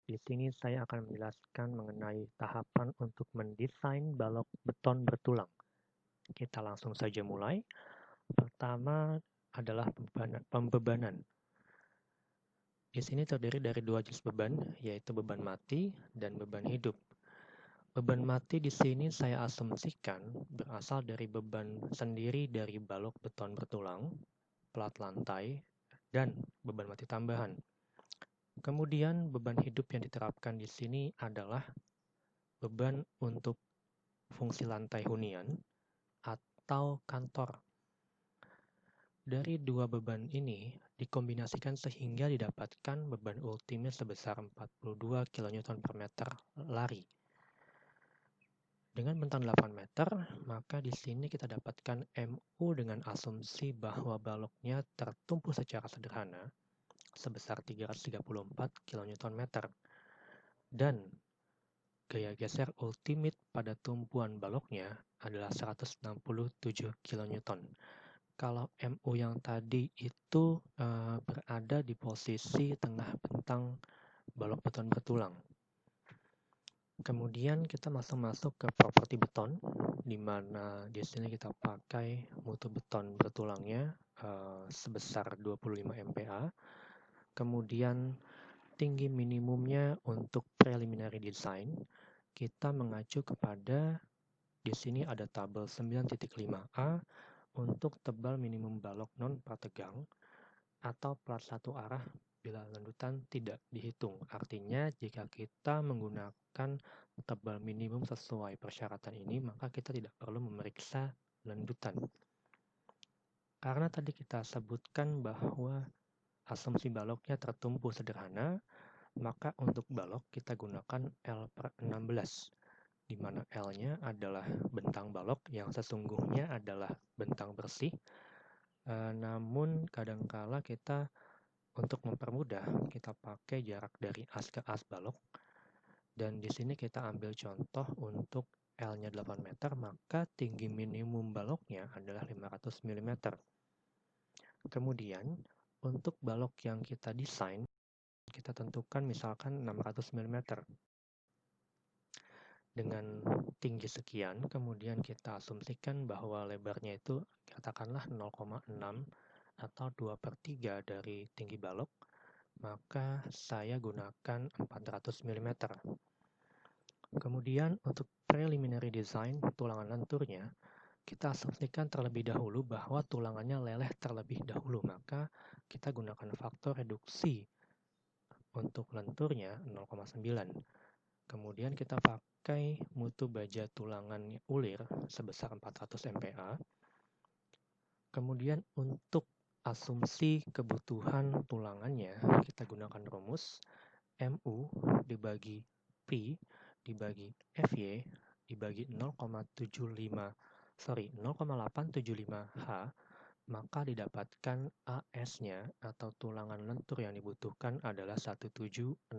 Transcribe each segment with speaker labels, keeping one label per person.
Speaker 1: Di sini saya akan menjelaskan mengenai tahapan untuk mendesain balok beton bertulang. Kita langsung saja mulai. Pertama adalah pembebanan. Di sini terdiri dari dua jenis beban, yaitu beban mati dan beban hidup. Beban mati di sini saya asumsikan berasal dari beban sendiri dari balok beton bertulang, plat lantai, dan beban mati tambahan. Kemudian beban hidup yang diterapkan di sini adalah beban untuk fungsi lantai hunian atau kantor. Dari dua beban ini dikombinasikan sehingga didapatkan beban ultimnya sebesar 42 kN per meter lari. Dengan bentang 8 meter, maka di sini kita dapatkan MU dengan asumsi bahwa baloknya tertumpu secara sederhana sebesar 334 kN dan gaya geser ultimate pada tumpuan baloknya adalah 167 kN. Kalau MU yang tadi itu berada di posisi tengah bentang balok beton bertulang. Kemudian kita masuk ke properti beton, di mana di sini kita pakai mutu beton bertulangnya sebesar 25 MPa. Kemudian tinggi minimumnya untuk preliminary design, kita mengacu kepada di sini ada tabel 9.5a untuk tebal minimum balok non prategang atau plat satu arah bila landutan tidak dihitung. Artinya jika kita menggunakan tebal minimum sesuai persyaratan ini, maka kita tidak perlu memeriksa landutan. Karena tadi kita sebutkan bahwa asumsi baloknya tertumpu sederhana, maka untuk balok kita gunakan L/16, di mana L-nya adalah bentang balok yang sesungguhnya adalah bentang bersih. Namun kadangkala kita untuk mempermudah kita pakai jarak dari as ke as balok. Dan di sini kita ambil contoh untuk L-nya 8 meter, maka tinggi minimum baloknya adalah 500 mm. Kemudian untuk balok yang kita desain, kita tentukan misalkan 600 mm. Dengan tinggi sekian, kemudian kita asumsikan bahwa lebarnya itu katakanlah 0,6 atau 2/3 dari tinggi balok, maka saya gunakan 400 mm. Kemudian untuk preliminary design tulangan lenturnya, kita asumsikan terlebih dahulu bahwa tulangannya leleh terlebih dahulu, maka kita gunakan faktor reduksi untuk lenturnya 0,9. Kemudian kita pakai mutu baja tulangan ulir sebesar 400 MPa. Kemudian untuk asumsi kebutuhan tulangannya, kita gunakan rumus MU dibagi P dibagi FY dibagi 0,875H, maka didapatkan AS-nya atau tulangan lentur yang dibutuhkan adalah 1767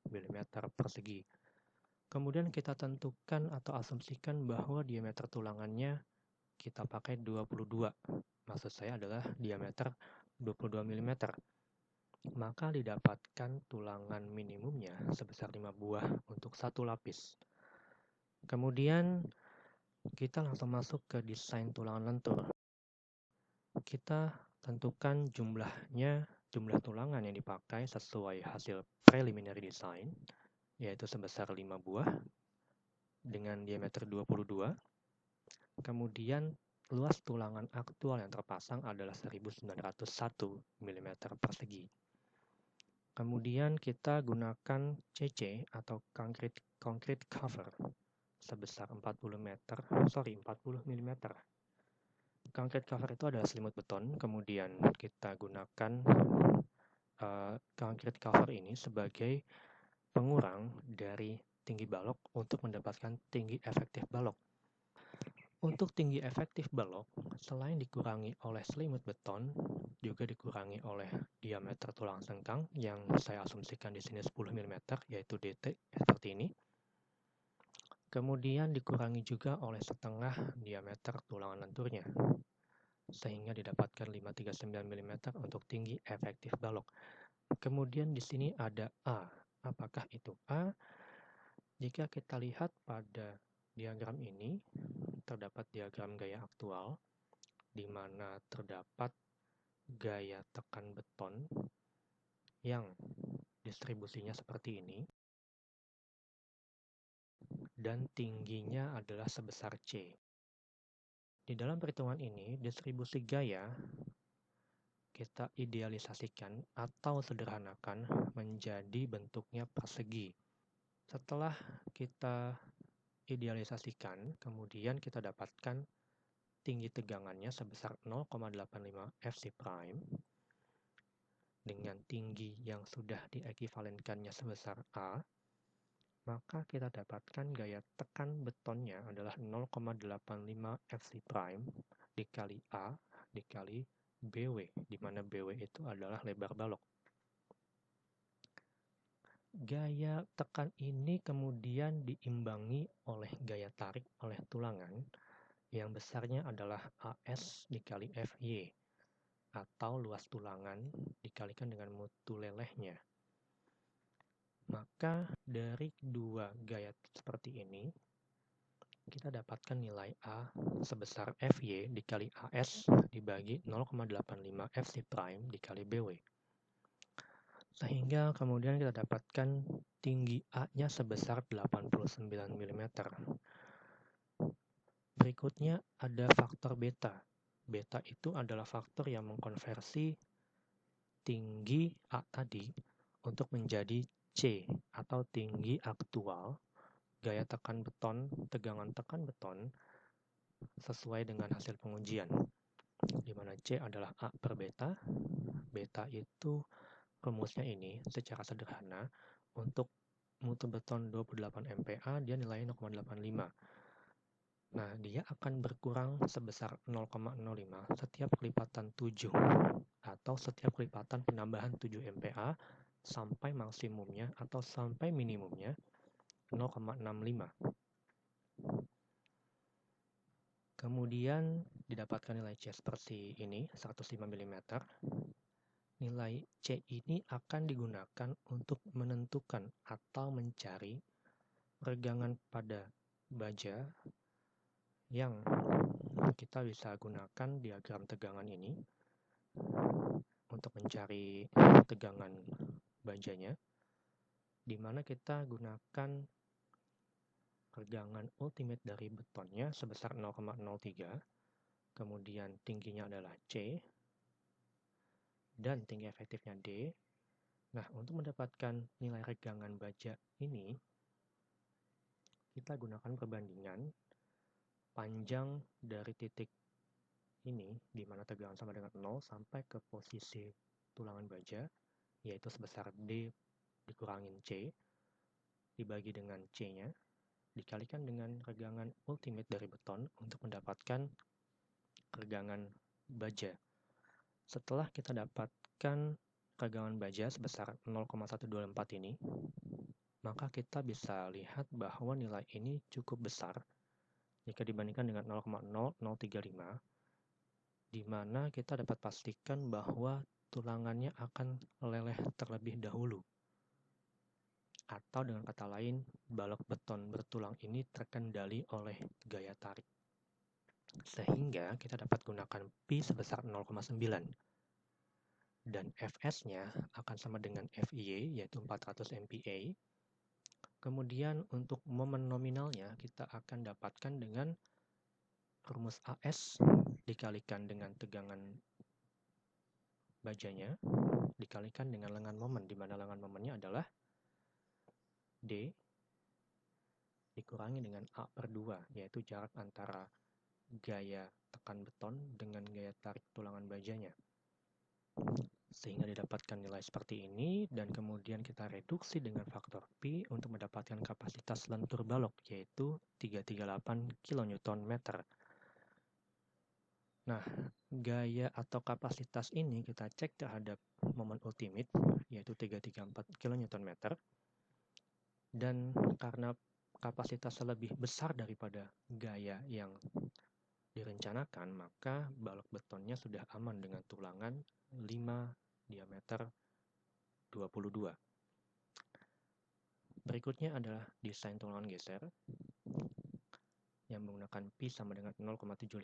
Speaker 1: mm persegi. Kemudian kita tentukan atau asumsikan bahwa diameter tulangannya kita pakai 22. Maksud saya adalah diameter 22 mm. Maka didapatkan tulangan minimumnya sebesar 5 buah untuk satu lapis. Kemudian kita langsung masuk ke desain tulangan lentur. Kita tentukan jumlah tulangan yang dipakai sesuai hasil preliminary design, yaitu sebesar 5 buah dengan diameter 22. Kemudian luas tulangan aktual yang terpasang adalah 1901 mm persegi. Kemudian kita gunakan CC atau concrete cover sebesar 40 mm. Concrete cover itu adalah selimut beton, kemudian kita gunakan concrete cover ini sebagai pengurang dari tinggi balok untuk mendapatkan tinggi efektif balok. Untuk tinggi efektif balok, selain dikurangi oleh selimut beton, juga dikurangi oleh diameter tulang sengkang yang saya asumsikan di sini 10 mm, yaitu DT seperti ini. Kemudian dikurangi juga oleh setengah diameter tulangan lenturnya, sehingga didapatkan 539 mm untuk tinggi efektif balok. Kemudian di sini ada A. Apakah itu A? Jika kita lihat pada diagram ini, terdapat diagram gaya aktual, di mana terdapat gaya tekan beton yang distribusinya seperti ini, dan tingginya adalah sebesar C. Di dalam perhitungan ini, distribusi gaya kita idealisasikan atau sederhanakan menjadi bentuknya persegi. Setelah kita idealisasikan, kemudian kita dapatkan tinggi tegangannya sebesar 0,85 Fc prime dengan tinggi yang sudah diekuivalenkannya sebesar A, maka kita dapatkan gaya tekan betonnya adalah 0,85 Fc prime dikali A dikali BW, di mana BW itu adalah lebar balok. Gaya tekan ini kemudian diimbangi oleh gaya tarik oleh tulangan yang besarnya adalah AS dikali FY, atau luas tulangan dikalikan dengan mutu lelehnya. Maka dari dua gaya seperti ini, kita dapatkan nilai A sebesar Fy dikali AS dibagi 0,85 Fc prime dikali BW. Sehingga kemudian kita dapatkan tinggi A-nya sebesar 89 mm. Berikutnya ada faktor beta. Beta itu adalah faktor yang mengkonversi tinggi A tadi untuk menjadi C atau tinggi aktual gaya tekan beton, tegangan tekan beton sesuai dengan hasil pengujian, di mana C adalah A per beta. Beta itu rumusnya ini secara sederhana, untuk mutu beton 28 MPa dia nilainya 0,85. Nah, dia akan berkurang sebesar 0,05 setiap kelipatan 7 atau setiap kelipatan penambahan 7 MPa sampai maksimumnya atau sampai minimumnya 0,65. Kemudian didapatkan nilai C seperti ini, 105 mm. Nilai C ini akan digunakan untuk menentukan atau mencari regangan pada baja yang kita bisa gunakan diagram tegangan ini untuk mencari tegangan bajanya, di mana kita gunakan regangan ultimate dari betonnya sebesar 0,03, kemudian tingginya adalah C, dan tinggi efektifnya D. Nah, untuk mendapatkan nilai regangan baja ini, kita gunakan perbandingan panjang dari titik ini, di mana tegangan sama dengan 0, sampai ke posisi tulangan baja, yaitu sebesar D dikurangin C, dibagi dengan C-nya, dikalikan dengan regangan ultimate dari beton untuk mendapatkan regangan baja. Setelah kita dapatkan regangan baja sebesar 0,124 ini, maka kita bisa lihat bahwa nilai ini cukup besar jika dibandingkan dengan 0,0035, di mana kita dapat pastikan bahwa tulangannya akan leleh terlebih dahulu. Atau dengan kata lain, balok beton bertulang ini terkendali oleh gaya tarik. Sehingga kita dapat gunakan Pi sebesar 0,9. Dan Fs-nya akan sama dengan Fy, yaitu 400 MPa. Kemudian untuk momen nominalnya kita akan dapatkan dengan rumus AS dikalikan dengan tegangan bajanya dikalikan dengan lengan momen, di mana lengan momennya adalah D dikurangi dengan A per 2, yaitu jarak antara gaya tekan beton dengan gaya tarik tulangan bajanya. Sehingga didapatkan nilai seperti ini, dan kemudian kita reduksi dengan faktor Pi untuk mendapatkan kapasitas lentur balok, yaitu 338 kN. Nah, gaya atau kapasitas ini kita cek terhadap momen ultimate, yaitu 334 kN. Dan karena kapasitasnya lebih besar daripada gaya yang direncanakan, maka balok betonnya sudah aman dengan tulangan 5 diameter 22. Berikutnya adalah desain tulangan geser yang menggunakan pi sama dengan 0,75.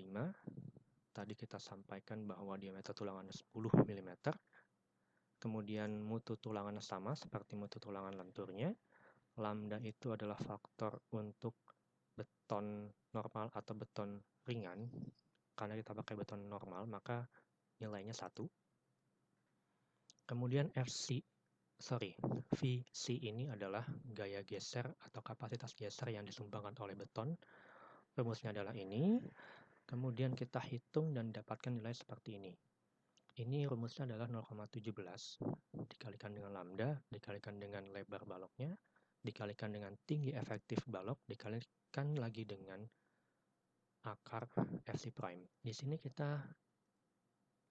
Speaker 1: Tadi kita sampaikan bahwa diameter tulangannya 10 mm. Kemudian mutu tulangannya sama seperti mutu tulangan lenturnya. Lambda itu adalah faktor untuk beton normal atau beton ringan. Karena kita pakai beton normal, maka nilainya 1. Kemudian VC ini adalah gaya geser atau kapasitas geser yang disumbangkan oleh beton. Rumusnya adalah ini. Kemudian kita hitung dan dapatkan nilai seperti ini. Ini rumusnya adalah 0,17 dikalikan dengan lambda, dikalikan dengan lebar baloknya, dikalikan dengan tinggi efektif balok, dikalikan lagi dengan akar FC prime. Di sini kita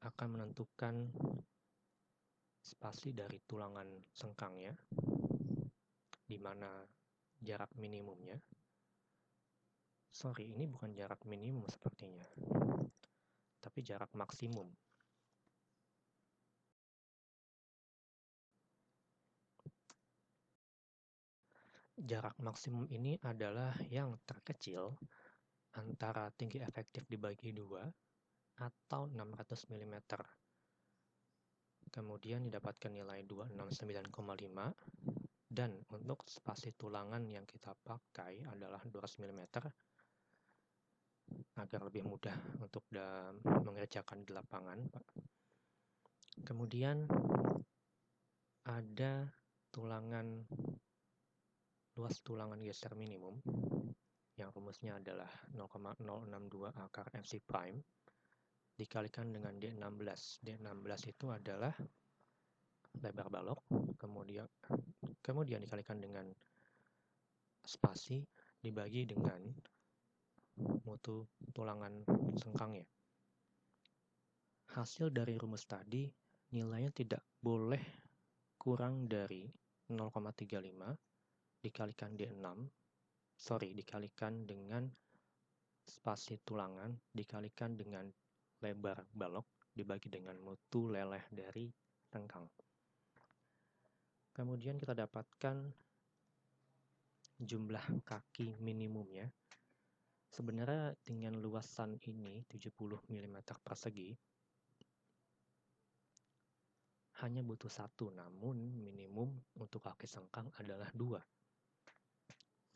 Speaker 1: akan menentukan spasi dari tulangan sengkangnya, di mana jarak minimumnya. Sorry, ini bukan jarak minimum sepertinya, tapi jarak maksimum. Jarak maksimum ini adalah yang terkecil antara tinggi efektif dibagi 2 atau 600 mm. Kemudian didapatkan nilai 269,5, dan untuk spasi tulangan yang kita pakai adalah 200 mm agar lebih mudah untuk mengerjakan di lapangan. Kemudian ada luas tulangan geser minimum yang rumusnya adalah 0,062 akar FC prime dikalikan dengan D16. D16 itu adalah lebar balok, kemudian dikalikan dengan spasi dibagi dengan mutu tulangan sengkangnya. Hasil dari rumus tadi nilainya tidak boleh kurang dari 0,35 dikalikan dikalikan dengan spasi tulangan dikalikan dengan lebar balok dibagi dengan mutu leleh dari sengkang. Kemudian kita dapatkan jumlah kaki minimumnya. Sebenarnya dengan luasan ini 70 mm persegi hanya butuh 1, namun minimum untuk kaki sengkang adalah 2.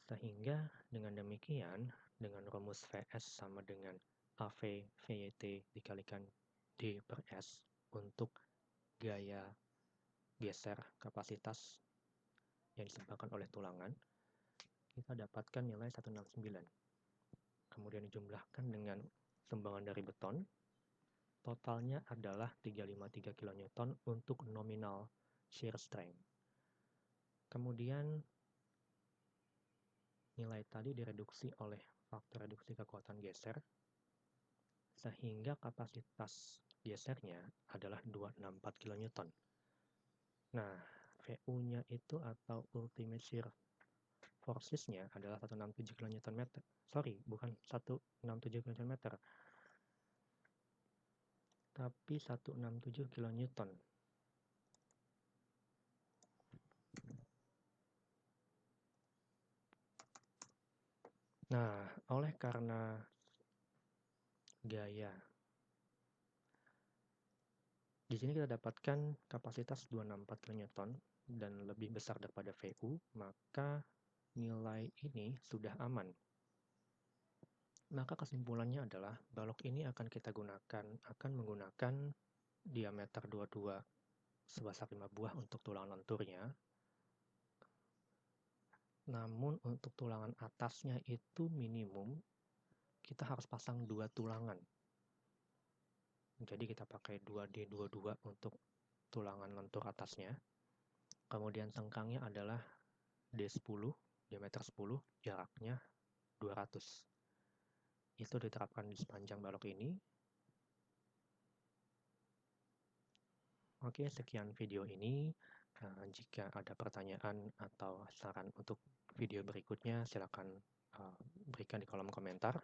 Speaker 1: Sehingga dengan demikian, dengan rumus VS sama dengan AV VYT dikalikan D per S untuk gaya geser kapasitas yang disebabkan oleh tulangan, kita dapatkan nilai 169. Kemudian dijumlahkan dengan sumbangan dari beton, totalnya adalah 353 kN untuk nominal shear strength. Kemudian nilai tadi direduksi oleh faktor reduksi kekuatan geser, sehingga kapasitas gesernya adalah 264 kN. Nah, VU-nya itu atau ultimate shear forces-nya adalah 167 kN. Sorry, bukan 167 kN, tapi 167 kN. Nah, oleh karena gaya di sini kita dapatkan kapasitas 264 kN dan lebih besar daripada VU, maka nilai ini sudah aman. Maka kesimpulannya adalah balok ini akan menggunakan diameter 22 sebesar 5 buah untuk tulangan lenturnya. Namun untuk tulangan atasnya itu minimum kita harus pasang 2 tulangan. Jadi kita pakai 2D22 untuk tulangan lentur atasnya. Kemudian sengkangnya adalah D10, diameter 10, jaraknya 200. Itu diterapkan di sepanjang balok ini. Oke, sekian video ini. Jika ada pertanyaan atau saran untuk video berikutnya, silakan berikan di kolom komentar.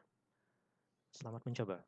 Speaker 1: Selamat mencoba.